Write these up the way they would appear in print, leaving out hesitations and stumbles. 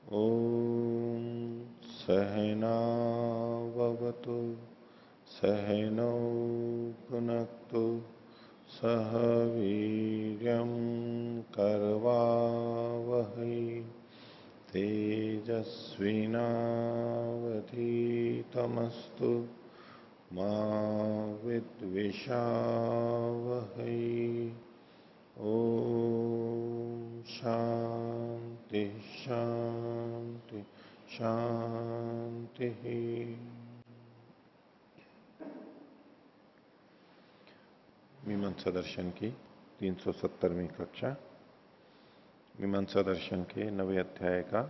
ॐ सहनाववतु सहनौ भुनक्तु सह वीर्यं करवावहै तेजस्विनावधीतमस्तु मा विद्विषावहै। ओम शांति शांति शांति। मीमांसा दर्शन की 370वीं कक्षा, मीमांसा दर्शन के 9वें अध्याय का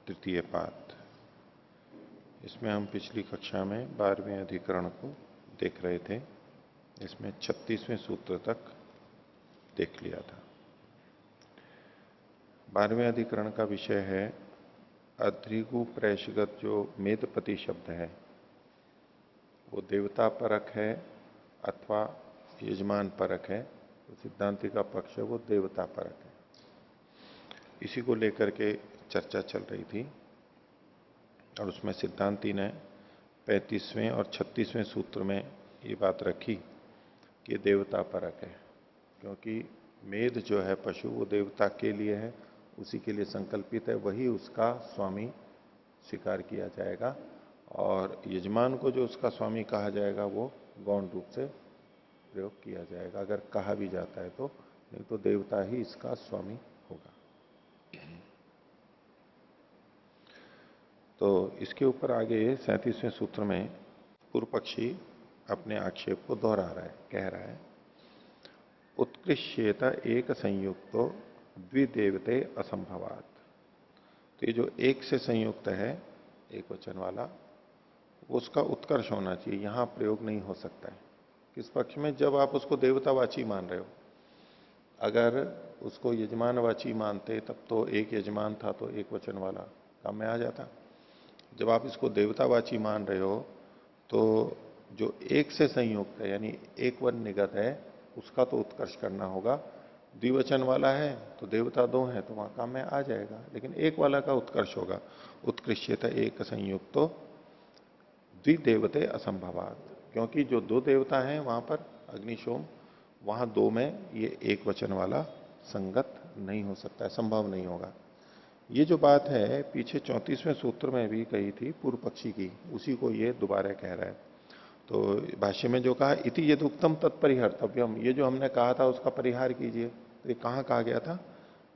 तृतीय पाठ। इसमें हम पिछली कक्षा में 12वें अधिकरण को देख रहे थे। इसमें 36वें सूत्र तक देख लिया था। 12वें अधिकरण का विषय है अध्रिगु प्रेषगत जो मेदपति शब्द है वो देवता परक है अथवा यजमान परक है। तो सिद्धांति का पक्ष है वो देवता परक है। इसी को लेकर के चर्चा चल रही थी और उसमें सिद्धांति ने 35वें और 36वें सूत्र में ये बात रखी कि देवता परक है, क्योंकि मेद जो है पशु वो देवता के लिए है, उसी के लिए संकल्पित है, वही उसका स्वामी स्वीकार किया जाएगा। और यजमान को जो उसका स्वामी कहा जाएगा वो गौण रूप से प्रयोग किया जाएगा, अगर कहा भी जाता है तो, नहीं तो देवता ही इसका स्वामी होगा। तो इसके ऊपर आगे 37वें सूत्र में पूर्व पक्षी अपने आक्षेप को दोहरा रहा है, कह रहा है उत्कृष्येत एक संयुक्तो द्विदेवते असंभवात। तो ये जो एक से संयुक्त है, एक वचन वाला, उसका उत्कर्ष होना चाहिए, यहां प्रयोग नहीं हो सकता है। किस पक्ष में? जब आप उसको देवतावाची मान रहे हो। अगर उसको यजमानवाची मानते तब तो एक यजमान था तो एक वचन वाला काम में आ जाता। जब आप इसको देवतावाची मान रहे हो तो जो एक से संयुक्त है यानी एक वन निगत है उसका तो उत्कर्ष करना होगा। द्विवचन वाला है तो देवता दो है तो वहां काम में आ जाएगा, लेकिन एक वाला का उत्कर्ष होगा। उत्कृष्यता एक संयुक्तो द्विदेवते असंभवात, क्योंकि जो दो देवता हैं वहां पर अग्निशोम, वहां दो में ये एक वचन वाला संगत नहीं हो सकता है, संभव नहीं होगा। ये जो बात है पीछे 34वें सूत्र में भी कही थी पूर्व पक्षी की, उसी को ये दोबारा कह रहा है। तो भाष्य में जो कहा इति यदुक्तम तत्परिहर्तव्यम, ये जो हमने कहा था उसका परिहार कीजिए, तो ये कहां कहा गया था?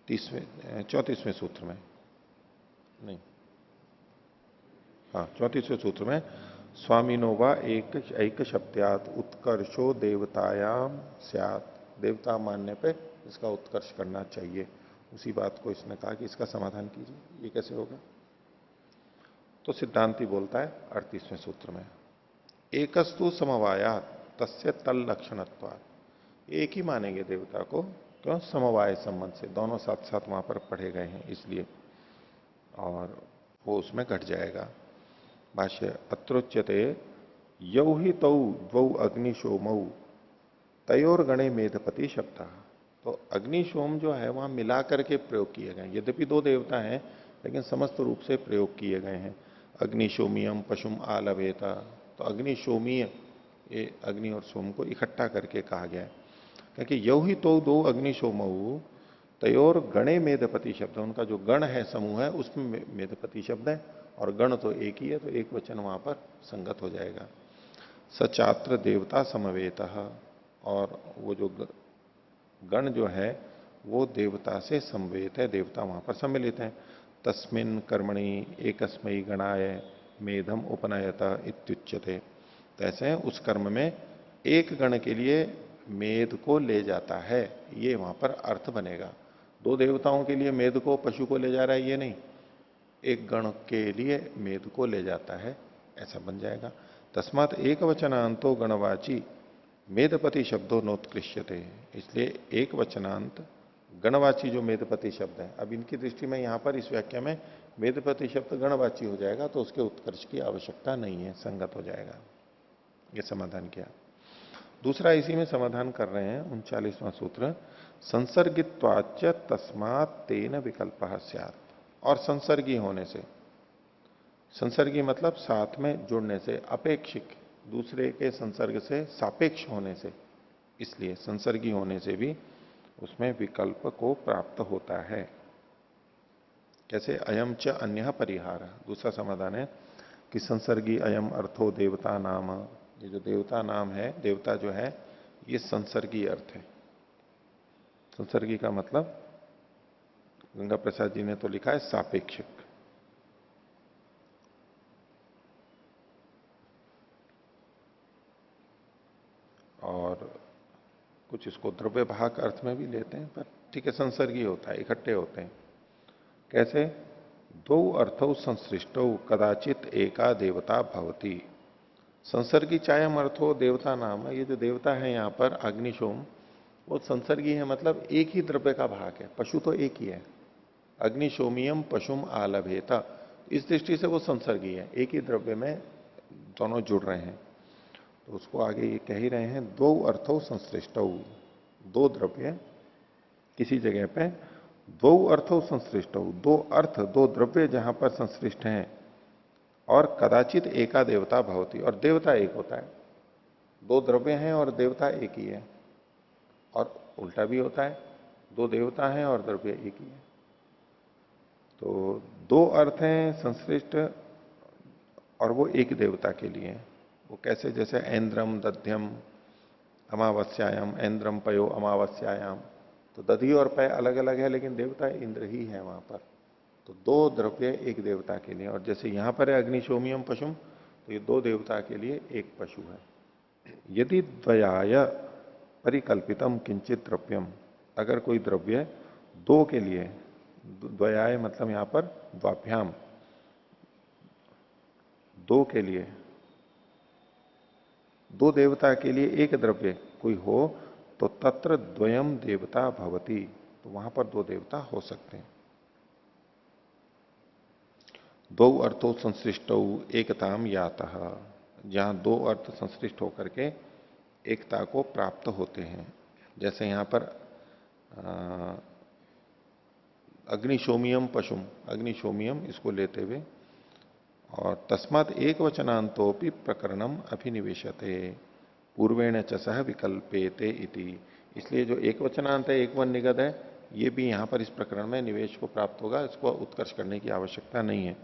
34वें सूत्र में नहीं, हाँ 34वें सूत्र में स्वामिनो वा एक शब्दात उत्कर्षो देवतायाम स्यात्, देवता मानने पे इसका उत्कर्ष करना चाहिए। उसी बात को इसने कहा कि इसका समाधान कीजिए, ये कैसे होगा? तो सिद्धांति बोलता है 38वें सूत्र में एकस्तु समवाया तस्य तल लक्षणत्वात्, एक ही मानेंगे देवता को, क्यों? समवाय संबंध से, दोनों साथ साथ वहां पर पढ़े गए हैं इसलिए, और वो उसमें घट जाएगा। भाष्य अत्रोच्यते यौ ही तौ द्वौ अग्निशोमौ तयोर गणे मेधपति शब्द। तो अग्निशोम जो है वहां मिला करके प्रयोग किए गए, यद्यपि दो देवता हैं लेकिन समस्त रूप से प्रयोग किए गए हैं। अग्निशोमियम पशुम आलवेता, तो अग्निशोमीय, ये अग्नि और सोम को इकट्ठा करके कहा गया है, क्योंकि यौ ही तो दो अग्निशोमऊ तयोर गणे मेधपति शब्द, उनका जो गण है समूह है उसमें मेधपति शब्द है, और गण तो एक ही है तो एक वचन वहां पर संगत हो जाएगा। सचात्र देवता समवेत, और वो जो गण जो है वो देवता से समवेत है, देवता वहां पर सम्मिलित है। तस्मिन कर्मणि एकस्मयी गणाय मेधम उपनयता इत्युच्यते, तो ऐसे उस कर्म में एक गण के लिए मेध को ले जाता है, ये वहां पर अर्थ बनेगा। दो देवताओं के लिए मेध को, पशु को ले जा रहा है ये नहीं, एक गण के लिए मेध को ले जाता है, ऐसा बन जाएगा। तस्मात एक वचनांतो गणवाची मेधपति शब्दों नोत्कृष्यते, इसलिए एक वचनांत गणवाची जो मेधपति शब्द है, अब इनकी दृष्टि में यहां पर इस व्याख्या में मेधपति शब्द गणवाची हो जाएगा तो उसके उत्कर्ष की आवश्यकता नहीं है, संगत हो जाएगा। यह समाधान किया। दूसरा इसी में समाधान कर रहे हैं 39वां सूत्र, संसर्गित्वाच तस्मात् तेन विकल्प स्यात्। और संसर्गी होने से। संसर्गी मतलब साथ में जुड़ने से, अपेक्षिक दूसरे के संसर्ग से सापेक्ष होने से, इसलिए संसर्गी होने से भी उसमें विकल्प को प्राप्त होता है। कैसे? अयम च अन्य परिहार, दूसरा समाधान है कि संसर्गी अयम अर्थो देवता नाम, ये जो देवता नाम है, देवता जो है ये संसर्गी अर्थ है। संसर्गी का मतलब गंगा प्रसाद जी ने तो लिखा है सापेक्षिक। और कुछ इसको द्रव्य भाग अर्थ में भी लेते हैं, पर ठीक है, संसर्गी होता है, इकट्ठे होते हैं। कैसे? दो अर्थौ संसृष्टौ कदाचित एका देवता भवती। संसर्गी चायम अर्थो देवता नाम, ये जो देवता है यहां पर अग्निशोम, वो संसर्गी है, मतलब एक ही द्रव्य का भाग है। पशु तो एक ही है, अग्निशोमियम पशुम आलभेता, इस दृष्टि से वो संसर्गी है, एक ही द्रव्य में दोनों जुड़ रहे हैं। तो उसको आगे ये कह ही रहे हैं, दो अर्थो संश्लिष्ट, दो द्रव्य किसी जगह पे, दो अर्थो संश्लिष्ट, दो अर्थ दो द्रव्य जहां पर संश्लिष्ट हैं, और कदाचित एका देवता भवती, और देवता एक होता है। दो द्रव्य हैं और देवता एक ही है, और उल्टा भी होता है, दो देवता हैं और द्रव्य एक ही है। तो दो अर्थ हैं संश्लिष्ट और वो एक देवता के लिए है। वो कैसे? जैसे ऐन्द्रम दध्यम अमावस्यायाम, ऐन्द्रम पयो अमावस्यायाम, तो दधी और पय अलग अलग है, लेकिन देवता इंद्र ही है वहां पर। तो दो द्रव्य एक देवता के लिए, और जैसे यहां पर है अग्निशोमियम पशुम, तो ये दो देवता के लिए एक पशु है। यदि द्वयाय परिकल्पितम किंचित द्रव्यम, अगर कोई द्रव्य दो के लिए, द्वयाय मतलब यहां पर द्वाभ्याम, दो के लिए, दो देवता के लिए एक द्रव्य कोई हो, तो तत्र द्वयम देवता भवति, तो वहां पर दो देवता हो सकते हैं। दो अर्थों संश्लिष्ट एकताम यातः, जहां दो अर्थ संश्लिष्ट होकर के एकता को प्राप्त होते हैं। जैसे यहां पर अग्निशोमियम पशुम, अग्निशोमियम इसको लेते हुए, और तस्मात एक वचनांतोपि प्रकरणम अभिनिवेशते पूर्वेण च सह विकल्पेते इति, इसलिए जो एक वचनांत है, एक वन निगत है, ये भी यहां पर इस प्रकरण में निवेश को प्राप्त होगा, इसको उत्कर्ष करने की आवश्यकता नहीं है।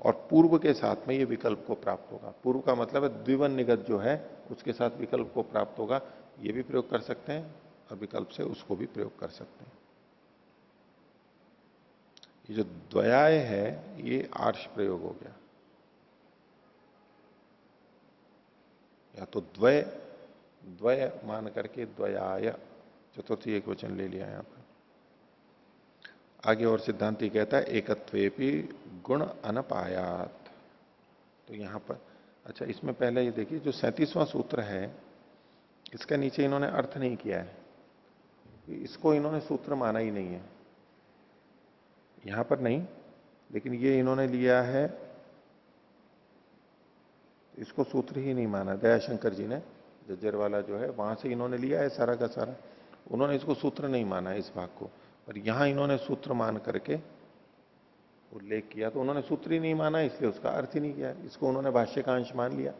और पूर्व के साथ में ये विकल्प को प्राप्त होगा। पूर्व का मतलब है द्विवन निगत जो है उसके साथ विकल्प को प्राप्त होगा, ये भी प्रयोग कर सकते हैं, और विकल्प से उसको भी प्रयोग कर सकते हैं। ये जो द्वयाय है ये आर्ष प्रयोग हो गया, या तो द्वय, द्वय मान करके द्वयाय, चतुर्थी एक वचन ले लिया यहां पर। आगे और सिद्धांति कहता है एकत्वेपि गुण अनपायात, तो यहां पर अच्छा, इसमें पहले ये देखिए, जो 37वां सूत्र है इसका नीचे इन्होंने अर्थ नहीं किया है, इसको इन्होंने सूत्र माना ही नहीं है यहां पर नहीं, लेकिन ये इन्होंने लिया है, इसको सूत्र ही नहीं माना। दयाशंकर जी ने, जज्जर वाला जो है, वहां से इन्होंने लिया है सारा का सारा, उन्होंने इसको सूत्र नहीं माना है इस भाग को, पर यहां इन्होंने सूत्र मान करके उल्लेख किया, तो उन्होंने सूत्र ही नहीं माना, इसलिए उसका अर्थ ही नहीं किया। इसको उन्होंने भाष्य का अंश मान लिया,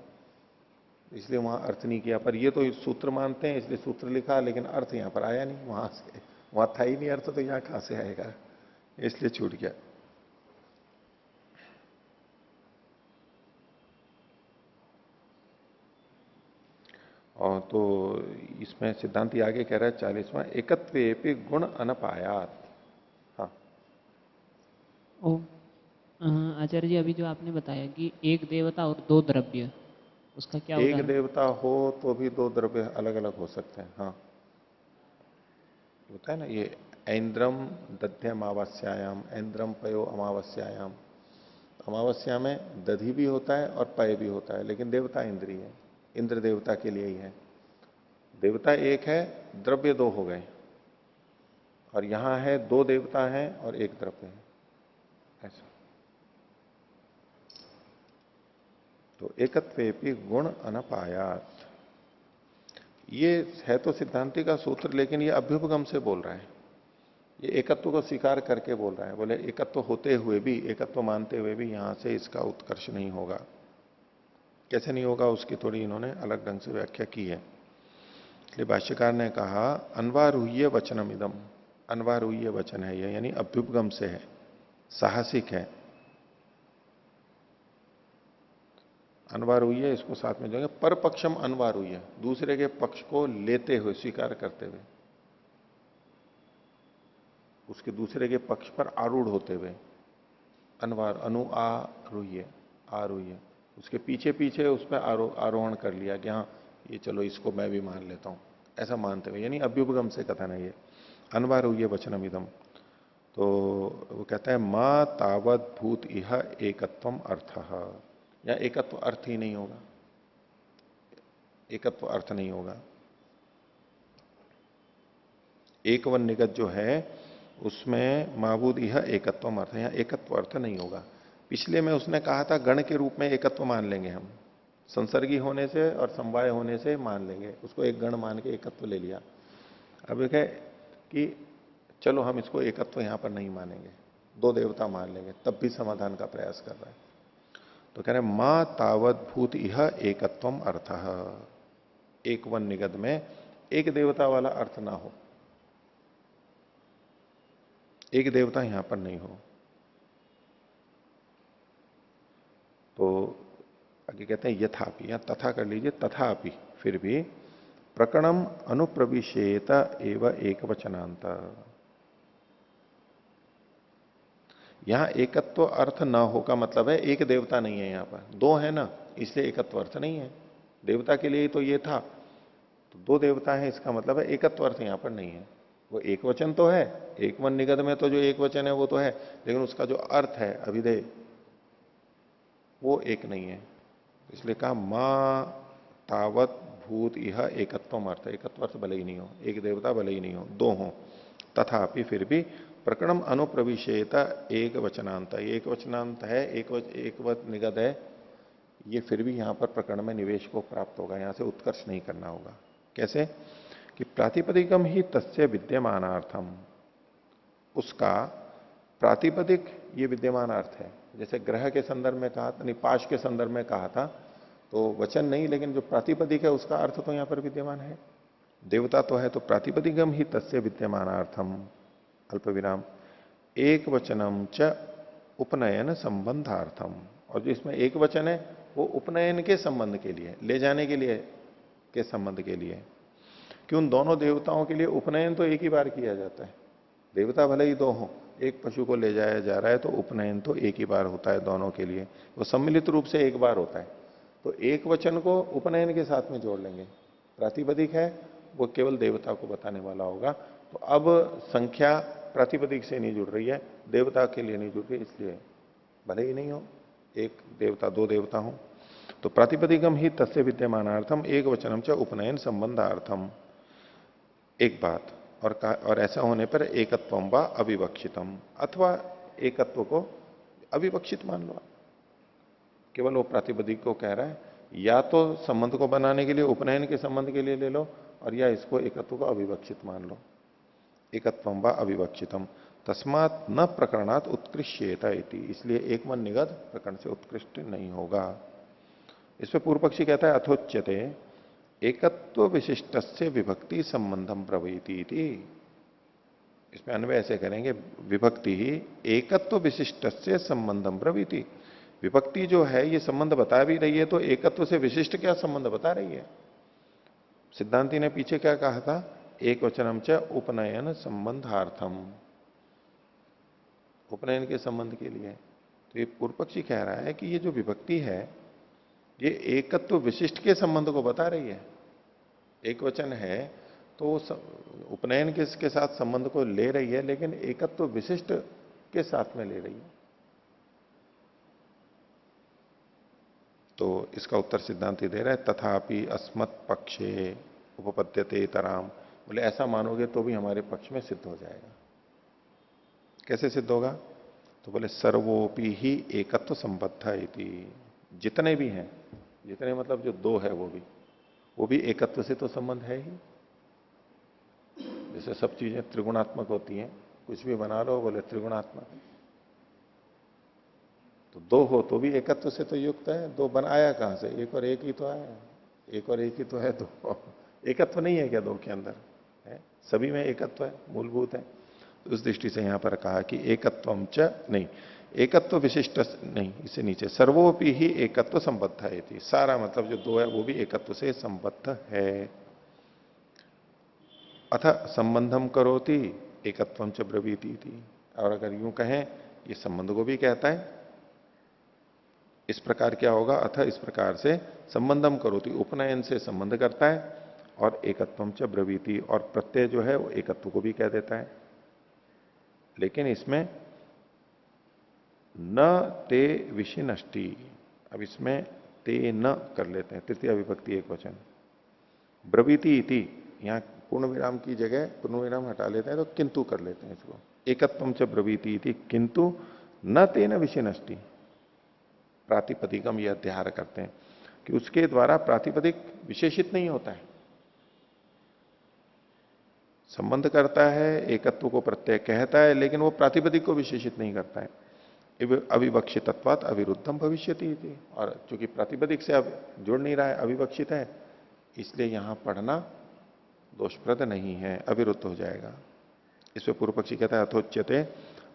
इसलिए वहां अर्थ नहीं किया। पर ये तो सूत्र मानते हैं इसलिए सूत्र लिखा, लेकिन अर्थ यहां पर आया नहीं, वहां से, वहां था ही नहीं अर्थ, तो यहां कहां से आएगा, इसलिए छूट गया। और तो इसमें सिद्धांति आगे कह रहा है 40वां, एकत्वे गुण अनपायात। हाँ ओ आचार्य जी, अभी जो आपने बताया कि एक देवता और दो द्रव्य, उसका क्या एक उदाहरण? देवता हो तो भी दो द्रव्य अलग अलग हो सकते हैं। हाँ होता है ना ये, ऐन्द्रम दध्य अमावस्यायाम, ऐन्द्रम पयो अमावस्यायाम, अमावस्या में दधि भी होता है और पय भी होता है, लेकिन देवता इंद्री है, इंद्र देवता के लिए ही है। देवता एक है, द्रव्य दो हो गए, और यहां है दो देवता हैं और एक द्रव्य है, ऐसा। तो एकत्वेपि गुण अनपायात, ये है तो सिद्धांति का सूत्र, लेकिन ये अभ्युपगम से बोल रहा है। ये एकत्व को स्वीकार करके बोल रहा है, बोले एकत्व होते हुए भी, एकत्व मानते हुए भी यहां से इसका उत्कर्ष नहीं होगा। कैसे नहीं होगा उसकी थोड़ी इन्होंने अलग ढंग से व्याख्या की है। इसलिए भाष्यकार ने कहा अनवारूह्य वचनम इदम, अनवारूह्य वचन है यह, यानी अभ्युपगम से है, साहसिक है। अनवारूह्य इसको साथ में जोड़ेंगे, पर पक्षम अनवारूह्य, दूसरे के पक्ष को लेते हुए, स्वीकार करते हुए, उसके दूसरे के पक्ष पर आरूढ़ होते हुए, अनवार अनु आरूह्य, आरूह्य, उसके पीछे पीछे उस पर आरोहण कर लिया कि हाँ ये चलो इसको मैं भी मान लेता हूं, ऐसा मानते हुए, यानी अभ्युपगम से कथन है ये, अनवारूह्य वचनम इदम। तो वो कहता है मां तावत भूत इह एकत्वम अर्थ, या एकत्व अर्थ ही नहीं होगा, एकत्व अर्थ नहीं होगा। एक वन निगत जो है उसमें माबूद यह एकत्व अर्थ है, यहां एकत्व अर्थ नहीं होगा। पिछले में उसने कहा था गण के रूप में एकत्व मान लेंगे हम, संसर्गी होने से और समवाय होने से मान लेंगे, उसको एक गण मान के एकत्व ले लिया। अब एक है कि चलो हम इसको एकत्व यहां पर नहीं मानेंगे, दो देवता मान लेंगे, तब भी समाधान का प्रयास कर रहा है। तो कह रहे मां तावत भूत यह एकत्वम अर्थ, एक वन निगत में एक देवता वाला अर्थ ना हो, एक देवता यहां पर नहीं हो। तो आगे कहते हैं यथापि, या तथा कर लीजिए, तथापि फिर भी प्रकरणम अनुप्रविशेत एवं एक वचनांत, यहां एकत्व अर्थ न हो का मतलब है एक देवता नहीं है, यहां पर दो है ना, इसलिए एकत्व अर्थ नहीं है। देवता के लिए तो ये था, तो दो देवता है इसका मतलब है एकत्व अर्थ यहां पर नहीं है। वो एक वचन तो है, एक मन निगत में तो जो एक वचन है वो तो है, लेकिन उसका जो अर्थ है अभिधेय वो एक नहीं है। इसलिए कहा मां तावत भूत यह एकत्वम अर्थ, एकत्व अर्थ भले ही नहीं हो, एक देवता भले ही नहीं हो, दो हो, तथापि फिर भी प्रकरणम अनुप्रविशेत एक वचनांत, एक वचनांत है, एक वच निगत है, ये फिर भी यहां पर प्रकरण में निवेश को प्राप्त होगा, यहां से उत्कर्ष नहीं करना होगा। कैसे कि प्रातिपदिकम ही तस्य विद्यमानार्थम, उसका प्रातिपदिक ये विद्यमान अर्थ है। जैसे ग्रह के संदर्भ में कहा था, निपाश के संदर्भ में कहा था, तो वचन नहीं, लेकिन जो प्रातिपदिक है उसका अर्थ तो यहां पर विद्यमान है। देवता तो है, तो प्रातिपदिकम ही तस्य विद्यमानार्थम अल्प विराम एक वचनम च उपनयन संबंधार्थम, और जो इसमें एक वचन है वो उपनयन के संबंध के लिए, ले जाने के लिए, के संबंध के लिए, कि उन दोनों देवताओं के लिए उपनयन तो एक ही बार किया जाता है। देवता भले ही दो हों, एक पशु को ले जाया जा रहा है तो उपनयन तो एक ही बार होता है दोनों के लिए, वो सम्मिलित रूप से एक बार होता है। तो एक वचन को उपनयन के साथ में जोड़ लेंगे, प्रातिपदिक है वो केवल देवता को बताने वाला होगा। तो अब संख्या प्रातिपदिक से नहीं जुड़ रही है, देवता के लिए नहीं जुड़ रही, इसलिए भले ही नहीं हो, एक देवता दो देवता हो। तो प्रातिपदिकम ही तस्य विद्यमानार्थम एक वचनम च उपनयन संबंधार्थम, एक बात, और ऐसा होने पर एकत्वम व अविवक्षितम, अथवा एकत्व को अविवक्षित मान लो। केवल वो प्रातिपदिक को कह रहा है, या तो संबंध को बनाने के लिए उपनयन के संबंध के लिए ले लो, और या इसको एकत्व को अविवक्षित मान लो, एकत्वम व अविवक्षितम तस्मात न प्रकरणात उत्कृष्येता इति, इसलिए एक मन निगत प्रकरण से उत्कृष्ट नहीं होगा। इस पे पूर्व पक्षी कहता है अथोच्यते एकत्व विशिष्ट से विभक्ति संबंधम प्रवैती, इसमें अन्वय ऐसे करेंगे, विभक्ति ही एकत्व विशिष्ट से संबंधम प्रवृत्ति, विभक्ति जो है ये संबंध बता भी रही है, तो एकत्व से विशिष्ट क्या संबंध बता रही है। सिद्धांति ने पीछे क्या कहा था, एक वचनम च उपनयन संबंधार्थम, उपनयन के संबंध के लिए। तो ये पूर्व पक्षी कह रहा है कि ये जो विभक्ति है ये एकत्व विशिष्ट के संबंध को बता रही है। एक वचन है तो उपनयन के साथ संबंध को ले रही है, लेकिन एकत्व विशिष्ट के साथ में ले रही है। तो इसका उत्तर सिद्धांति दे रहा है, तथापि अस्मत् पक्षे उपपद्यते तराम, बोले ऐसा मानोगे तो भी हमारे पक्ष में सिद्ध हो जाएगा। कैसे सिद्ध होगा, तो बोले सर्वोपि ही एकत्व संबद्ध इति, जितने भी हैं, जितने मतलब जो दो है वो भी एकत्व से तो संबंध है ही। जैसे सब चीजें त्रिगुणात्मक होती हैं, कुछ भी बना लो, बोले त्रिगुणात्मक। तो दो हो तो भी एकत्व से तो युक्त है, दो बनाया कहां से, एक और एक ही तो है, एक और एक ही तो है दो। एकत्व नहीं है क्या दो के अंदर? है, सभी में एकत्व है, मूलभूत है। तो उस दृष्टि से यहां पर कहा कि एकत्वम च नहीं, एकत्व विशिष्ट नहीं, इससे नीचे सर्वोपि ही एकत्व संबद्ध है थी, सारा मतलब जो दो है वो भी एकत्व से संबद्ध है। अथ संबंधम करोति एकत्वम च ब्रवीति थी, और अगर यूं कहें ये संबंध को भी कहता है, इस प्रकार क्या होगा, अथ इस प्रकार से संबंधम करोति उपनयन से संबंध करता है, और एकत्वम च ब्रवीति और प्रत्यय जो है वो एकत्व को भी कह देता है। लेकिन इसमें न ते विशिनष्टि, अब इसमें ते न कर लेते हैं, तृतीय विभक्ति एक वचन, ब्रवीति इति, यहां पूर्ण विराम की जगह पूर्ण विराम हटा लेते हैं तो किंतु कर लेते हैं इसको, एकत्वम च ब्रवीति इति किंतु न तेन विशिनष्टि, प्रातिपदिकम यह अध्याय करते हैं कि उसके द्वारा प्रातिपदिक विशेषित नहीं होता है। संबंध करता है, एकत्व को प्रत्यय कहता है, लेकिन वो प्रातिपदिक को विशेषित नहीं करता है। अविवक्षितत्वात् अविरुद्धम भविष्यति इति, और चूंकि प्रातिपदिक से अब जुड़ नहीं रहा है, अविवक्षित है, इसलिए यहां पढ़ना दोषप्रद नहीं है, अविरुद्ध हो जाएगा। इसमें पूर्व पक्षी कहता है अथोच्यते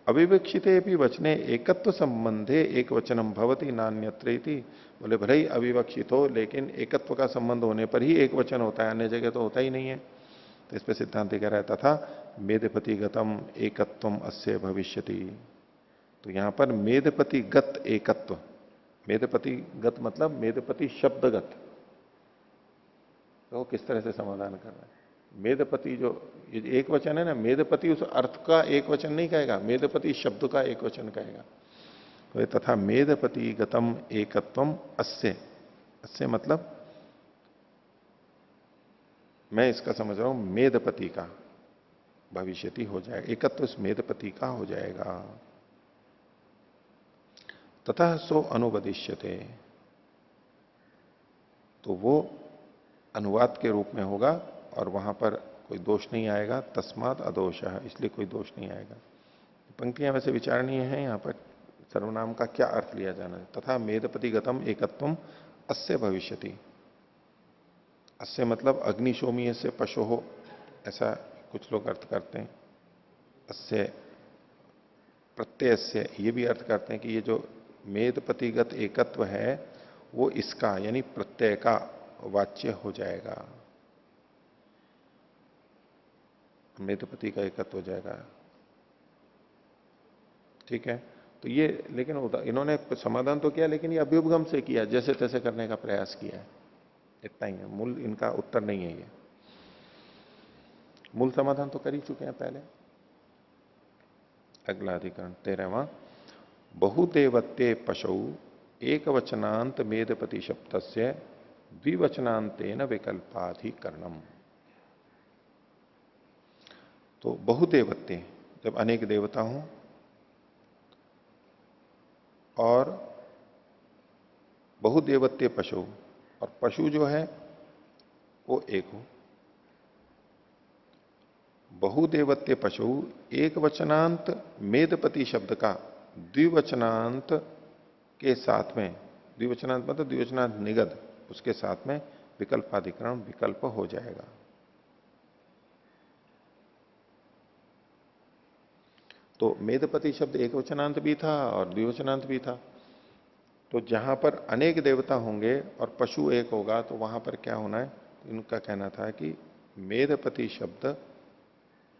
अविवक्षिते भी वचने एकत्व संबंधे एक वचनम भवति नान्यत्रेति, बोले भले ही अविवक्षित हो लेकिन एकत्व का संबंध होने पर ही एक वचन होता है, अन्य जगह तो होता ही नहीं है। तो इस पर सिद्धांत कह रहा है तथा मेधपतिगतम एकत्वम अस्य भविष्यति, तो यहां पर मेधपतिगत एकत्व, मेधपतिगत मतलब मेधपति शब्दगत, तो किस तरह से समाधान कर रहा है। मेधपति जो ये एक वचन है ना, मेधपति उस अर्थ का एक वचन नहीं कहेगा, मेधपति शब्द का एक वचन कहेगा। तो ये तथा मेधपति गतम एकत्वम अस्य, अस्य मतलब मैं इसका समझ रहा हूं मेधपति का भविष्यति हो जाएगा, एकत्व इस मेधपति का हो जाएगा। तथा सो अनुवदिष्यते, तो वो अनुवाद के रूप में होगा और वहां पर कोई दोष नहीं आएगा, तस्मात अदोष है, इसलिए कोई दोष नहीं आएगा। पंक्तियां वैसे विचारणीय हैं, यहां पर सर्वनाम का क्या अर्थ लिया जाना है। तथा मेधपति गतम एकत्वम अस्य भविष्यति, अस्य मतलब अग्निशोमीय से पशु हो, ऐसा कुछ लोग अर्थ करते हैं। अस्य प्रत्यय से ये भी अर्थ करते हैं कि ये जो मेधपतिगत एकत्व है वो इसका यानी प्रत्यय का वाच्य हो जाएगा, मेधपति का एकत्व हो जाएगा। ठीक है, तो ये लेकिन इन्होंने समाधान तो किया, लेकिन ये अभ्युपगम से किया, जैसे तैसे करने का प्रयास किया है, इतना ही है, मूल इनका उत्तर नहीं है ये। मूल समाधान तो कर ही चुके हैं पहले। अगला अधिकरण 13वां, बहुदेवत्ये पशु एक वचनांत मेधपति शब्द से द्विवचनांतेन विकल्पाधिकरणम। तो बहुदेवत्य जब अनेक देवता हों और बहुदेवत्य पशु, और पशु जो है वो एक हो, बहुदेवत्य पशु एक वचनांत मेधपति शब्द का द्विवचनांत के साथ में, द्विवचनांत मतलब द्विवचनांत निगद, उसके साथ में विकल्पाधिकरण विकल्प हो जाएगा। तो मेधपति शब्द एक वचनांत भी था और द्विवचनांत भी था, तो जहां पर अनेक देवता होंगे और पशु एक होगा तो वहां पर क्या होना है, इनका कहना था कि मेधपति शब्द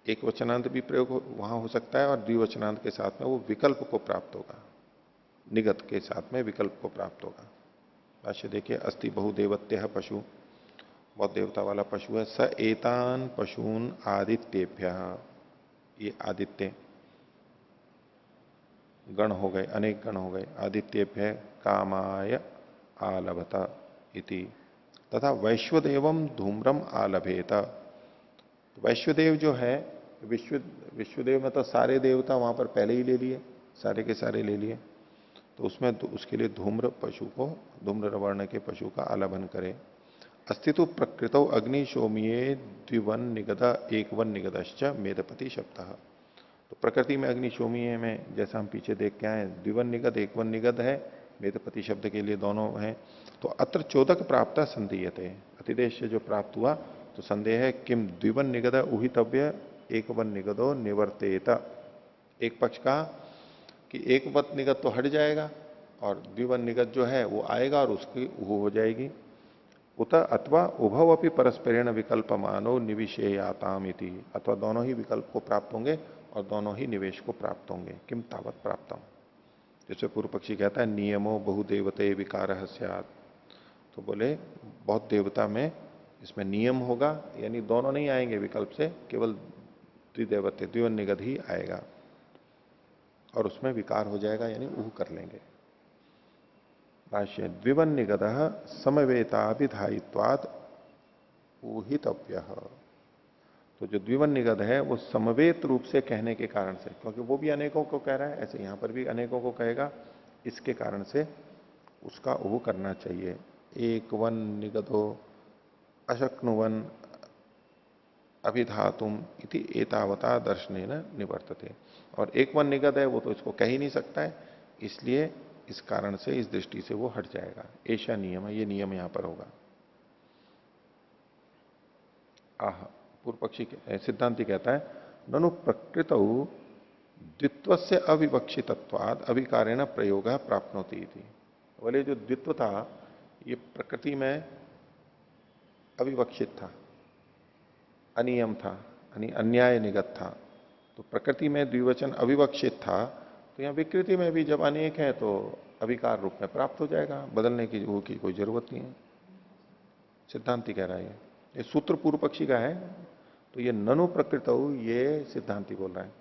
एक वचनांत भी प्रयोग वहां हो सकता है और द्विवचनांत के साथ में वो विकल्प को प्राप्त होगा, निगत के साथ में विकल्प को प्राप्त होगा। भाष्य देखिए, अस्ति बहुदेवत्य पशु, बहुत देवता वाला पशु है, स एतान पशून आदित्येभ्य, ये आदित्य गण हो गए, अनेक गण हो गए, आदित्येभ्य कामाय आलभत इति, तथा वैश्वदेवम धूम्रम आलभेत। तो वैश्वदेव जो है, विश्वदेव मतलब सारे देवता वहां पर पहले ही ले लिए, सारे के सारे ले लिए, तो उसमें तो उसके लिए धूम्र पशु को, धूम्र वर्ण के पशु का आलभन करे। अस्तित्व प्रकृतो अग्निशोमीय द्विवन निगद एक वन निगदश्च मेधपति शब्द, तो प्रकृति में अग्निशोमीय में जैसा हम पीछे देख के आए, द्विवन निगद एक वन निगद है, वेदपति शब्द के लिए दोनों हैं। तो अत्र चोदक प्राप्त संदेहते, अतिदेश से जो प्राप्त हुआ तो संदेह है, किम द्विवन निगद उहितव्य एक वन निगदो निवर्तेत। एक पक्ष कहा कि एक वत निगत तो हट जाएगा और द्विवन निगत जो है वो आएगा और उसकी वो हो जाएगी। उत अथवा उभव अपनी परस्परेण विकल्प मानो निविशेयाताम इति, अथवा दोनों ही विकल्प को प्राप्त होंगे और दोनों ही निवेश को प्राप्त होंगे। किम तावत प्राप्तम, जैसे पूर्व पक्षी कहता है नियमो बहुदेवते विकार स्यात्, तो बोले बहुत देवता में इसमें नियम होगा, यानी दोनों नहीं आएंगे विकल्प से, केवल द्विदेवते द्विवन निगद ही आएगा और उसमें विकार हो जाएगा, यानी ऊह कर लेंगे। भाष्य द्विवन निगद समवेताभिधायित्वाद ऊहितव्य, तो जो द्विवन निगद है वो समवेत रूप से कहने के कारण से, क्योंकि वो भी अनेकों को कह रहा है, ऐसे यहां पर भी अनेकों को कहेगा, इसके कारण से उसका ऊह करना चाहिए। एक वन निगदो अशक्नुवन अभिधातुम इति एतावता दर्शनेन निवर्तते, और एक वन निगद है वो तो इसको कह ही नहीं सकता है, इसलिए इस कारण से इस दृष्टि से वो हट जाएगा। ऐसा नियम है, ये नियम यहां पर होगा। आह, पूर्व पक्षी सिद्धांति कहता है ननु प्रकृत द्वित्व से अविवक्षितत्वाद अभिकारेण प्रयोग प्राप्नोति थी, बोले जो द्वित्व था ये प्रकृति में अविवक्षित था, अनियम था, अन्याय निगत था। तो प्रकृति में द्विवचन अविवक्षित था, तो यहां विकृति में भी जब अनेक है तो अविकार रूप में प्राप्त हो जाएगा, बदलने की वो की कोई जरूरत नहीं है। सिद्धांति कह रहा है, ये सूत्र पूर्व पक्षी का है। तो ये ननु प्रकृत, ये सिद्धांति बोल रहा है,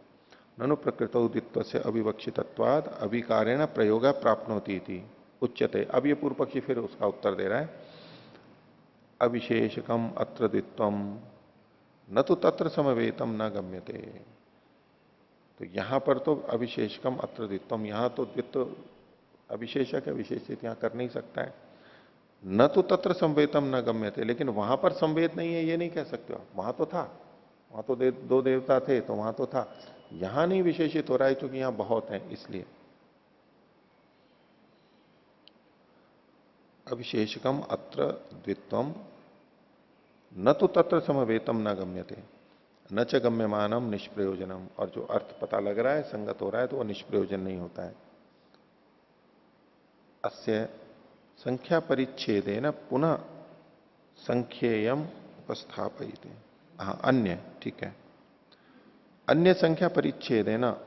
ननु प्रकृत द्वित्व से अविवक्षितत्वाद अभिकारेण प्रयोग प्राप्नोति थी उच्यते। अब ये पूर्व पक्षी फिर उसका उत्तर दे रहा है, अविशेषकम अत्र द्वित्वम न तो तत्र समवेतम न गम्यते। तो यहां पर तो अविशेषकम अत्र द्वित्वम, यहां तो द्वित्व अविशेषक है, विशेषित यहां कर नहीं सकता है। न तो तत्र संवेतम न गम्यते, लेकिन वहां पर संवेद नहीं है ये नहीं कह सकते हो, वहां तो था, वहां तो दो देवता थे तो वहां तो था, यहां नहीं विशेषित हो रहा है क्योंकि यहां बहुत है इसलिए। अविशेषकम अत्र द्वित्वम न तो तत्र समवेतम न गम्यते न च गम्यमानम निष्प्रयोजनम, और जो अर्थ पता लग रहा है संगत हो रहा है तो वो निष्प्रयोजन नहीं होता है। अस्य संख्या परिच्छेदे न पुनः संख्येयम उपस्थापित, हाँ अन्य, ठीक है, अन्य संख्या परिच्छेद है ना,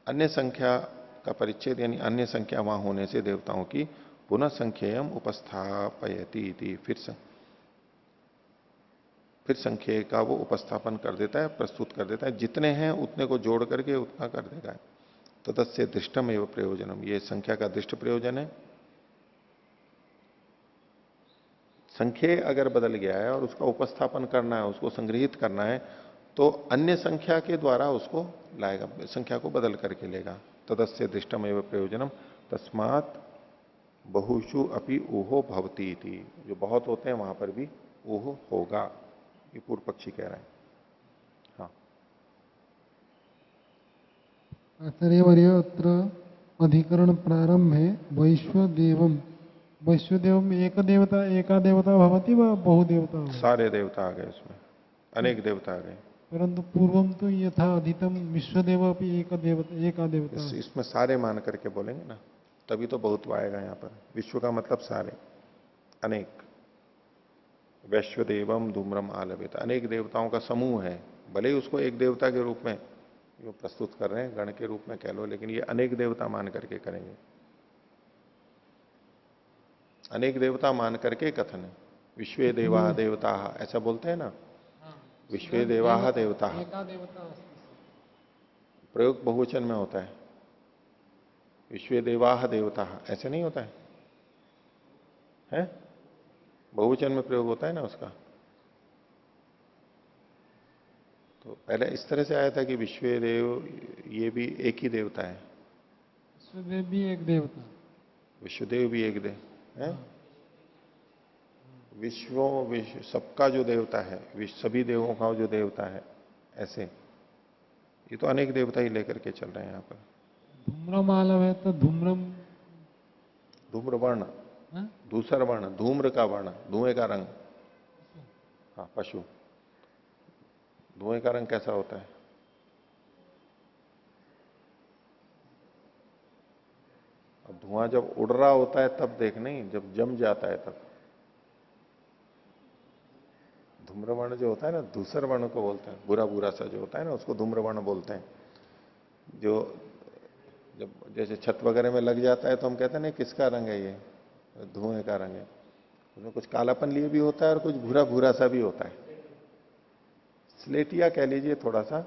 अन्य संख्या का परिच्छेद यानी अन्य संख्या वहां होने से देवताओं की पुनः संख्येयम उपस्थापयति, फिर संख्या का वो उपस्थापन कर देता है, प्रस्तुत कर देता है, जितने हैं उतने को जोड़ करके उतना कर देगा। तदस्य दृष्टम एवं प्रयोजनम, ये संख्या का दृष्ट प्रयोजन है। संख्या अगर बदल गया है और उसका उपस्थापन करना है, उसको संग्रहित करना है, तो अन्य संख्या के द्वारा उसको लाएगा, संख्या को बदल करके लेगा। तदस्य दृष्टम एवं प्रयोजनम तस्मात बहुषु अपि ऊहो भवती थी, जो बहुत होते हैं वहां पर भी ऊहो होगा, ये पूर्व पक्षी कह रहा है। हाँ आचार्यवर्य अत्र अधिकरण प्रारंभ है वैश्वदेवम, वैश्वदेवम एक देवता एका देवता भवति व बहुदेवता भवति? सारे देवता आ गए उसमें, अनेक देवता आ गए, परंतु पूर्वम तो यथा अधितम विश्वदेव अपनी एक देवता एका देवता। इसमें सारे मान करके बोलेंगे ना, तभी तो बहुत आएगा यहाँ पर। विश्व का मतलब सारे, अनेक, वैश्वदेवम धूम्रम आलवित, अनेक देवताओं का समूह है, भले ही उसको एक देवता के रूप में जो प्रस्तुत कर रहे हैं, गण के रूप में कह लो, लेकिन ये अनेक देवता मान करके करेंगे, अनेक देवता मान करके कथन है। विश्वे देवा देवता ऐसा बोलते हैं ना, विश्वे देवा देवता, प्रयोग बहुवचन में होता है, विश्वे देवा देवता ऐसे नहीं होता है? बहुवचन में प्रयोग होता है ना उसका। तो पहले इस तरह से आया था कि विश्वदेव ये भी एक ही देवता है, विश्वदेव भी एक देवता, विश्वदेव भी एक देव है, विश्व सबका जो देवता है, सभी देवों का जो देवता है, ऐसे ये तो अनेक देवता ही लेकर के चल रहे हैं यहाँ पर। धूम्रमालव है तो धूम्रम, धूम्र वर्ण, हाँ? धूसर वर्ण, धूम्र का वर्ण, धुएं का रंग। हाँ, पशु। धुएं का रंग कैसा होता है? अब धुआं जब उड़ रहा होता है तब देख, नहीं जब जम जाता है तब। धूम्रवर्ण जो होता है ना, धूसर वर्ण को बोलते हैं, बुरा बुरा सा जो होता है ना, उसको धूम्रवर्ण बोलते हैं। जो जब जैसे छत वगैरह में लग जाता है तो हम कहते हैं ना किसका रंग है ये, धुएं का रंग है। उसमें कुछ कालापन लिए भी होता है और कुछ भूरा भूरा सा भी होता है, स्लेटिया कह लीजिए थोड़ा सा,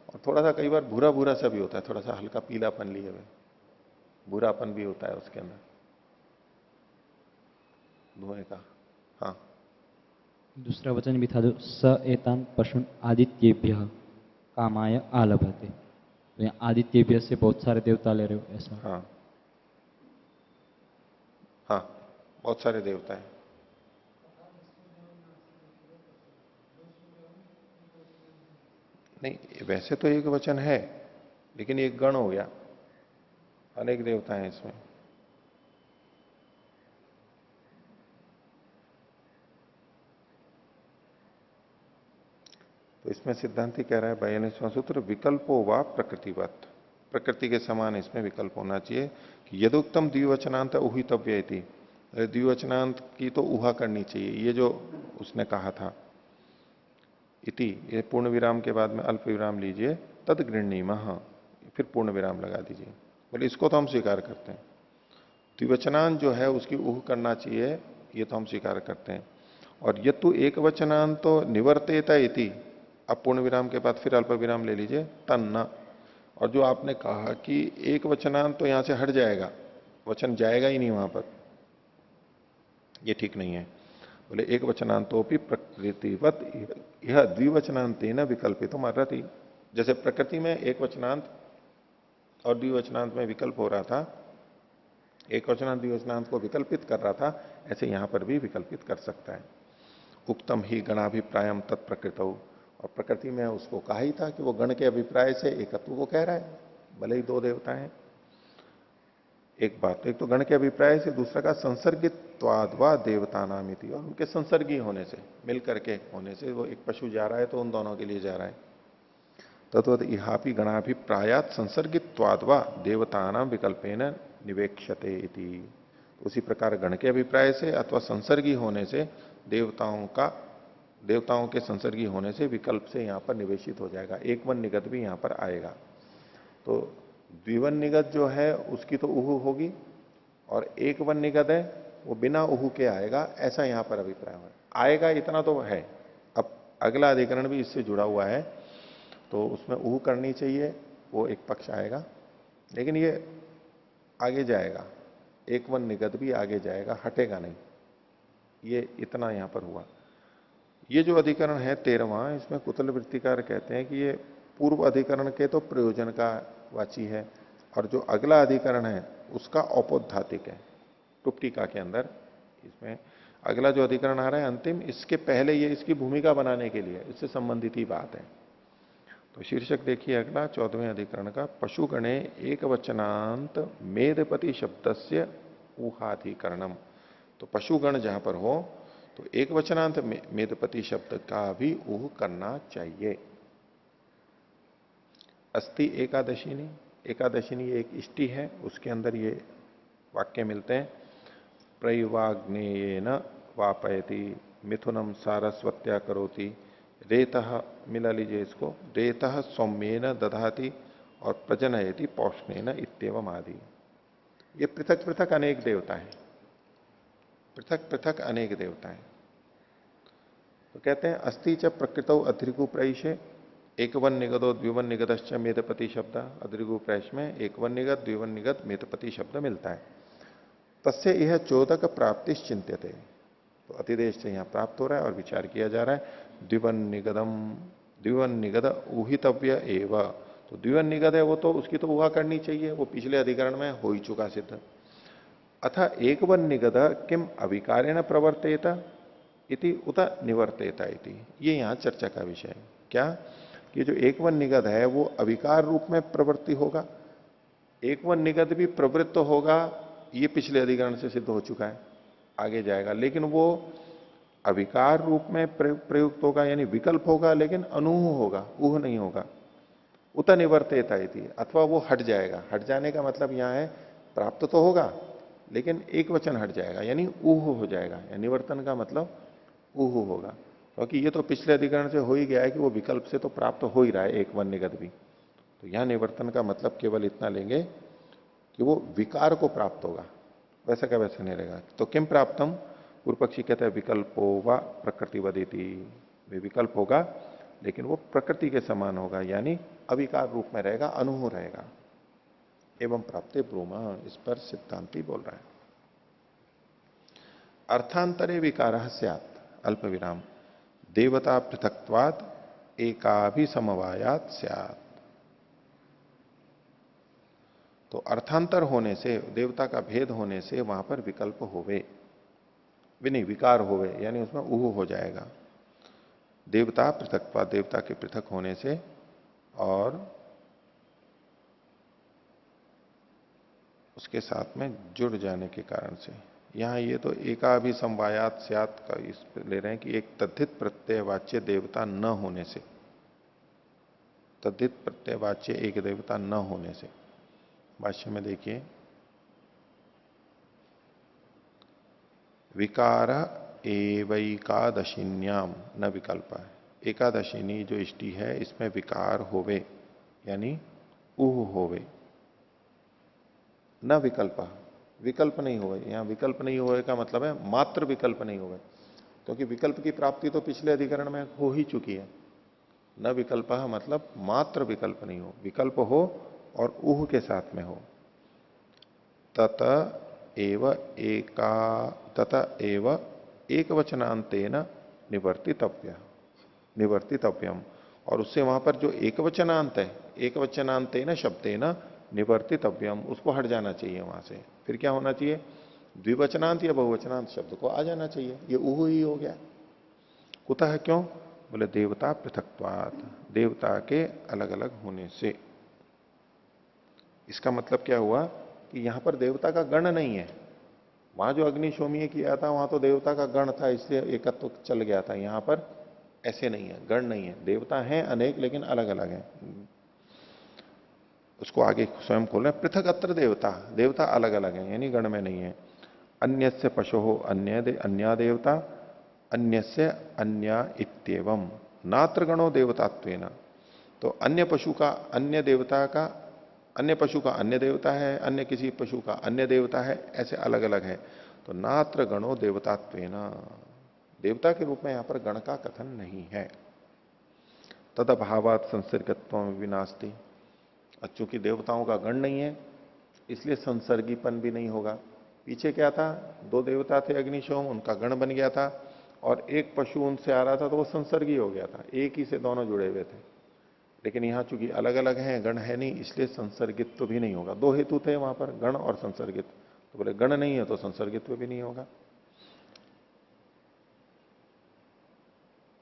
और थोड़ा सा कई बार भूरा भूरा सा भी होता है, थोड़ा सा हल्का पीलापन लिए हुए, भूरापन भी होता है उसके अंदर धुएं का। हाँ, दूसरा वचन भी था जो स एतान पशुन आदित्येभ्य कामाय आलभते, तो यहाँ आदित्येभ्य से बहुत सारे देवता ले रहे हो ऐसा? हाँ, हाँ, बहुत सारे देवता हैं। नहीं, वैसे तो एक वचन है, लेकिन एक गण हो गया, अनेक देवता हैं इसमें। तो इसमें सिद्धांति कह रहा है 42वां सूत्र, विकल्पो वा प्रकृतिवत, प्रकृति के समान इसमें विकल्प होना चाहिए कि यदुक्तम द्विवचनांत उहितव्य थी, द्विवचनांत की तो उहा करनी चाहिए, ये जो उसने कहा था इति, ये पूर्ण विराम के बाद में अल्प विराम लीजिए, तद गृहणीमः, फिर पूर्ण विराम लगा दीजिए। बोले इसको तो हम स्वीकार करते हैं, द्विवचनांत जो है उसकी उह करना चाहिए, ये तो हम स्वीकार करते हैं। और यतु एक वचनांत तो निवर्तेता इति, अब पूर्ण विराम के बाद फिर अल्प विराम ले लीजिए, तन्न। और जो आपने कहा कि एक वचनांत तो यहां से हट जाएगा, वचन जाएगा ही नहीं वहां पर, ये ठीक नहीं है। बोले एक वचनांतोपि प्रकृतिवत यह द्विवचनांतेन विकल्पित अर्हति, जैसे प्रकृति में एक वचनांत और द्विवचनांत में विकल्प हो रहा था, एक वचनांत द्विवचनांत को विकल्पित कर रहा था, ऐसे यहां पर भी विकल्पित कर सकता है। उक्तम ही गणाभिप्रायम तत्प्रकृत, और प्रकृति में उसको कहा ही था कि वो गण के अभिप्राय से एकत्व को कह रहा है, भले ही दो देवता हैं। एक बात तो, एक तो गण के अभिप्राय से, दूसरा का संसर्गित्वाद्वा देवता नामिति, और उनके संसर्गी होने से, मिल करके होने से, वो एक पशु जा रहा है तो उन दोनों के लिए जा रहा है। तत्वत इहापि गणाभिप्रायात संसर्गित्वाद्वा देवतानाम विकल्पेन निवेक्षते इति, उसी प्रकार गण के अभिप्राय से अथवा संसर्गी होने से देवताओं के संसर्गी होने से विकल्प से यहां पर निवेशित हो जाएगा, एक वन निगत भी यहां पर आएगा। तो द्विवन निगत जो है उसकी तो उहु होगी, और एक वन निगत है वो बिना उहु के आएगा, ऐसा यहां पर अभिप्राय है, आएगा इतना तो है। अब अगला अधिकरण भी इससे जुड़ा हुआ है, तो उसमें उहु करनी चाहिए, वो एक पक्ष आएगा, लेकिन ये आगे जाएगा, एक वन निगत भी आगे जाएगा, हटेगा नहीं, ये इतना यहां पर हुआ। ये जो अधिकरण है 13वां, इसमें कुतल वृत्तिकार कहते हैं कि ये पूर्व अधिकरण के तो प्रयोजन का वाची है, और जो अगला अधिकरण है उसका औपोद्घातिक है। टुप्टिका के अंदर इसमें अगला जो अधिकरण आ रहा है अंतिम, इसके पहले ये इसकी भूमिका बनाने के लिए, इससे संबंधित ही बात है। तो शीर्षक देखिए अगला 14वें अधिकरण का, पशुगणे एक वचनांत मेदपति शब्दस्य ऊहाधिकरणम। तो पशुगण जहां पर हो तो एक वचनांत मेदपति शब्द का भी ऊह करना चाहिए। अस्ति एकादशिनी, एकादशिनी एक इष्टि है, उसके अंदर ये वाक्य मिलते हैं, प्रैवाग्नेयेन वापयति मिथुनम सारस्वत्या करोति, रेतः, मिला लीजिए इसको, रेतः सौम्येन दधाति और प्रजनयति पौष्णेन इत्येवम आदि। ये पृथक पृथक अनेक देवता है, पृथक पृथक अनेक देवता है। तो कहते हैं अस्ति च प्रकृतौ अध्रिगु प्रैशे एक वन निगदो द्विवन निगतश्च मेदपति शब्द, अध्रिगु प्रैश में एक वन निगत द्विवन निगत मेदपति शब्द मिलता है। तस्य यह चोदक प्राप्ति चिंत्यते, तो अतिदेश से यहां प्राप्त हो रहा है और विचार किया जा रहा है। द्विवन निगद ऊहितव्य एव, तो द्विवन निगद है वो तो उसकी तो ऊहा करनी चाहिए, वो पिछले अधिकरण में हो ही चुका सिद्ध। अथा एक वन निगद किम अविकारेण प्रवर्तेत इति उत निवर्तेता इति, ये यहां चर्चा का विषय है। क्या कि जो एकवन निगत है वो अविकार रूप में प्रवृत्ति होगा, एकवन निगत भी प्रवृत्त होगा, ये पिछले अधिकरण से सिद्ध हो चुका है, आगे जाएगा, लेकिन वो अविकार रूप में प्रयुक्त होगा यानी विकल्प होगा, लेकिन अनूह होगा, ऊह नहीं होगा। उत निवर्तेता इति, अथवा वो हट जाएगा। हट जाने का मतलब यहां है प्राप्त तो होगा लेकिन एक वचन हट जाएगा यानी ऊह हो जाएगा, या निवर्तन का मतलब ऊह होगा, क्योंकि ये तो पिछले अधिकरण से हो ही गया है कि वो विकल्प से तो प्राप्त हो ही रहा है एक वन निगत भी। तो यहां निवर्तन का मतलब केवल इतना लेंगे कि वो विकार को प्राप्त होगा, वैसा का वैसा नहीं रहेगा। तो किम प्राप्तम, पूर्व पक्षी कहते हैं विकल्पो व प्रकृति वदिति, वे विकल्प होगा लेकिन वो प्रकृति के समान होगा यानी अविकार रूप में रहेगा, अनूह रहेगा। एवं प्राप्ते ब्रूमा, इस पर सिद्धांति बोल रहा है। अर्थांतरे विकार स्यात्, अल्प विराम, देवता पृथक्त्वात् एकाभि समवायात स्यात्। तो अर्थांतर होने से, देवता का भेद होने से वहां पर विकल्प होवे, नहीं विकार होवे यानी उसमें ऊह हो जाएगा। देवता पृथक्त्वात्, देवता के पृथक होने से और उसके साथ में जुड़ जाने के कारण से। यहां ये तो एकाभि समवायात स्यात् का इस पे ले रहे हैं कि एक तद्धित प्रत्ययवाच्य देवता न होने से, तद्धित प्रत्ययवाच्य एक देवता न होने से। भाष्य में देखिए, विकार एवैकादशिन्याम न विकल्प, एकादशिनी जो इष्टि है इसमें विकार होवे यानी ऊह होवे, न विकल्प, विकल्प नहीं हुए। यहां विकल्प नहीं हुए का मतलब है मात्र विकल्प नहीं हुए, क्योंकि विकल्प की प्राप्ति तो पिछले अधिकरण में हो ही चुकी है। न विकल्प मतलब मात्र विकल्प नहीं हो, विकल्प हो और ऊह के साथ में हो। तत एव एक वचनांतेन निवर्तितव्यम, और उससे वहां पर जो एक वचनांत है, एक वचनांतेन शब्देन निवर्तितव्यम, उसको हट जाना चाहिए वहां से। फिर क्या होना चाहिए, द्विवचनांत या बहुवचनांत शब्द को आ जाना चाहिए, ये ऊह ही हो गया। कुतः क्यों, बोले देवता पृथक्त्वात्, देवता के अलग अलग होने से। इसका मतलब क्या हुआ कि यहां पर देवता का गण नहीं है। वहां जो अग्निशोमीय किया था वहां तो देवता का गण था, इसलिए एकत्व तो चल गया था। यहां पर ऐसे नहीं है, गण नहीं है, देवता हैं अनेक लेकिन अलग अलग हैं। उसको आगे स्वयं खोल रहे हैं, पृथक अत्र देवता, देवता अलग अलग है यानी गण में नहीं है। अन्य से पशु हो अन्य देवता, अन्य से अन्य इत्येवम नात्र गणो देवतात्वेन, तो अन्य पशु का अन्य देवता का, अन्य पशु का अन्य देवता है, अन्य किसी पशु का अन्य देवता है, ऐसे अलग अलग है। तो नात्र गणो देवतात्वेन, देवता के रूप में यहां पर गण का कथन नहीं है। तद अभावात संसर्गत्व विनास्ति, चूंकि देवताओं का गण नहीं है इसलिए संसर्गीपन भी नहीं होगा। पीछे क्या था, दो देवता थे अग्निशोम, उनका गण बन गया था और एक पशु उनसे आ रहा था तो वो संसर्गी हो गया था, एक ही से दोनों जुड़े हुए थे। लेकिन यहां चूंकि अलग अलग हैं, गण है नहीं, इसलिए संसर्गित्व भी नहीं होगा। दो हेतु थे वहां पर, गण और संसर्गित्व, तो बोले गण नहीं है तो संसर्गित्व भी नहीं होगा।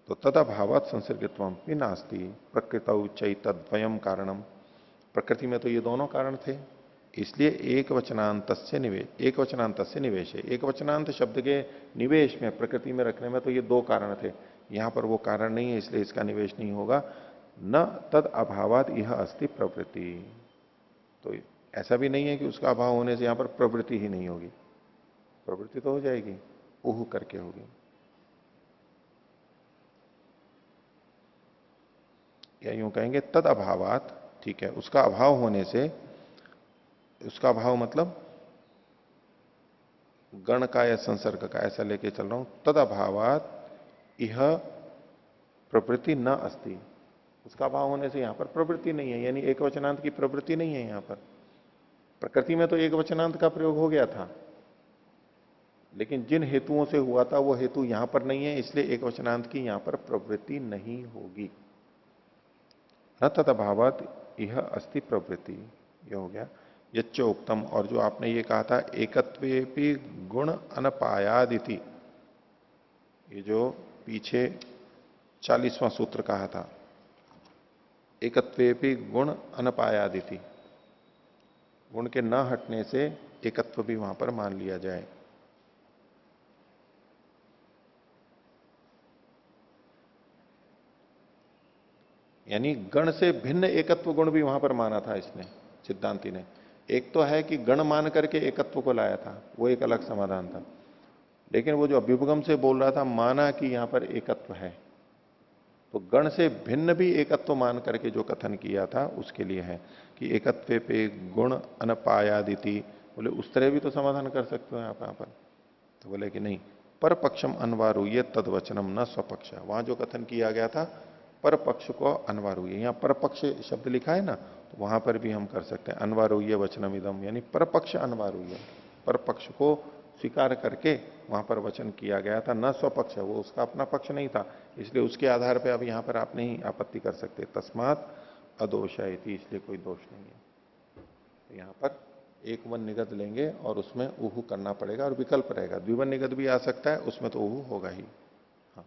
तो तदभावात संसर्गित्व भी नास्ति, प्रकृत चैतद्वयम कारणम, प्रकृति में तो ये दोनों कारण थे, इसलिए एक वचनांत से निवेश, एक वचनांत से निवेश है, एक वचनांत शब्द के निवेश में प्रकृति में रखने में तो ये दो कारण थे, यहां पर वो कारण नहीं है इसलिए इसका निवेश नहीं होगा। न तद अभावात यह अस्ति प्रवृत्ति, तो ऐसा भी नहीं है कि उसका अभाव होने से यहां पर प्रवृत्ति ही नहीं होगी, प्रवृत्ति तो हो जाएगी, ऊह करके होगी। या यूं कहेंगे तद अभावात, ठीक है, उसका अभाव होने से, उसका अभाव मतलब गण का या संसर्ग का, ऐसा लेके चल रहा हूं। तद अभावात यह प्रवृत्ति न अस्ति, उसका अभाव होने से यहां पर प्रवृत्ति नहीं है, यानी एक वचनांत की प्रवृत्ति नहीं है यहां पर। प्रकृति में तो एक वचनांत का प्रयोग हो गया था, लेकिन जिन हेतुओं से हुआ था वो हेतु यहां पर नहीं है, इसलिए एक वचनांत की यहां पर प्रवृत्ति नहीं होगी। न तद अभावात यह अस्ति प्रवृत्ति, यह हो गया यच्चोक्तम। और जो आपने ये कहा था एकत्वेपि गुण अनपायादिति, ये जो पीछे 40वां सूत्र कहा था, एकत्वेपि गुण अनपायादिति, गुण के न हटने से एकत्व भी वहां पर मान लिया जाए। यानी गण से भिन्न एकत्व गुण भी वहां पर माना था इसने, सिद्धांति ने। एक तो है कि गण मान करके एकत्व को लाया था, वो एक अलग समाधान था। लेकिन वो जो अभ्युपगम से बोल रहा था, माना कि यहां पर एकत्व है, तो गण से भिन्न भी एकत्व मान करके जो कथन किया था उसके लिए है कि एकत्व पे गुण अनपायादिति। बोले उस तरह भी तो समाधान कर सकते हो यहां पर। तो बोले कि नहीं, पर पक्षम अनवारुह्य तद वचनम न स्वपक्ष। वहां जो कथन किया गया था पर पक्ष को अनवारुह्य, यहां पर पक्ष शब्द लिखा है ना, तो वहां पर भी हम कर सकते हैं अनवारुह्य वचनम इदम, यानी पर पक्ष अनवारुह्य, पर पक्ष को स्वीकार करके वहां पर वचन किया गया था। न स्वपक्ष, वो उसका अपना पक्ष नहीं था, इसलिए उसके आधार पर अब यहां पर आप नहीं आपत्ति कर सकते। तस्मात अदोष है, इसलिए कोई दोष नहीं है। तो यहां पर एक वन निगत लेंगे और उसमें उहु करना पड़ेगा, और विकल्प रहेगा, द्विवन निगत भी आ सकता है, उसमें तो उहु होगा ही। हाँ।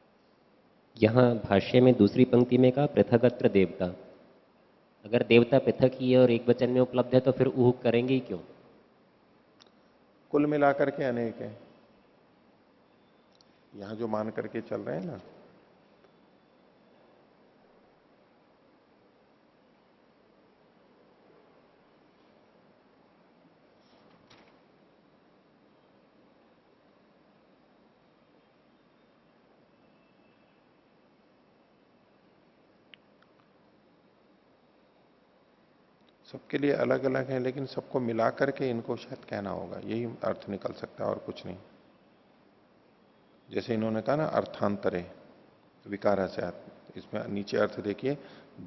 यहाँ भाष्य में दूसरी पंक्ति में कहा पृथकत्र देवता। अगर देवता पृथक ही है और एक वचन में उपलब्ध है तो फिर उह करेंगे ही क्यों? कुल मिलाकर के अनेक है, यहां जो मान करके चल रहे हैं ना, सबके लिए अलग अलग है, लेकिन सबको मिला करके इनको शायद कहना होगा, यही अर्थ निकल सकता है और कुछ नहीं। जैसे इन्होंने कहा ना अर्थांतरे विकार से, इसमें नीचे अर्थ देखिए,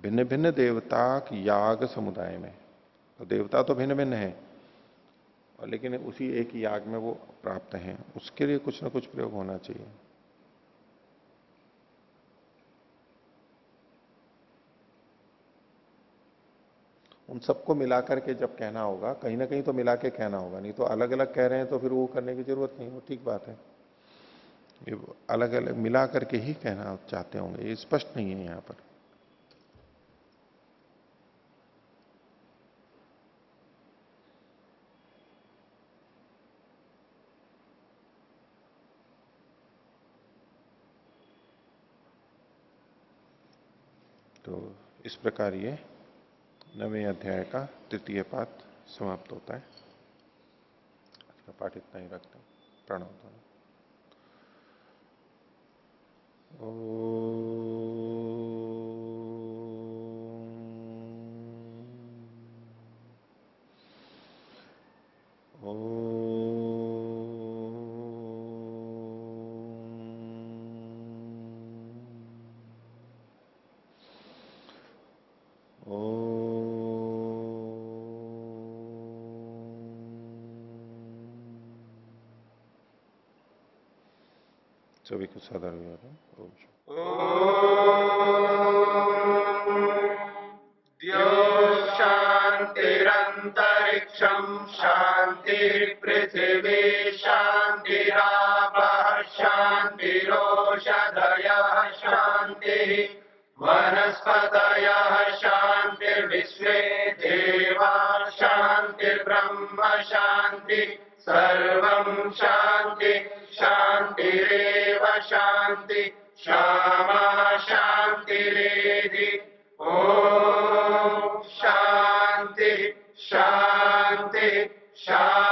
भिन्न भिन्न देवता याग समुदाय में। तो देवता तो भिन्न भिन्न है, और लेकिन उसी एक याग में वो प्राप्त हैं, उसके लिए कुछ ना कुछ प्रयोग होना चाहिए। उन सबको मिलाकर के जब कहना होगा, कहीं ना कहीं तो मिला के कहना होगा, नहीं तो अलग अलग कह रहे हैं तो फिर वो करने की जरूरत नहीं, वो ठीक बात है। ये अलग अलग मिला करके ही कहना चाहते होंगे, ये स्पष्ट नहीं है यहां पर। तो इस प्रकार ये 9वें अध्याय का तृतीय पाठ समाप्त होता है। आज का पाठ इतना ही रखते हैं। प्रणव। सभी को सादर शांतिरंतरिक्षम शांति पृथिवी शांतिरापः शांतिरोषधयः शांति वनस्पतयः शांतिर्विश्वे देवा शांतिर्ब्रह्म शांति सर्वं शांति शांतिरेव शांति क्षमा शांतिरेधि। ओम शांति शांति शांति।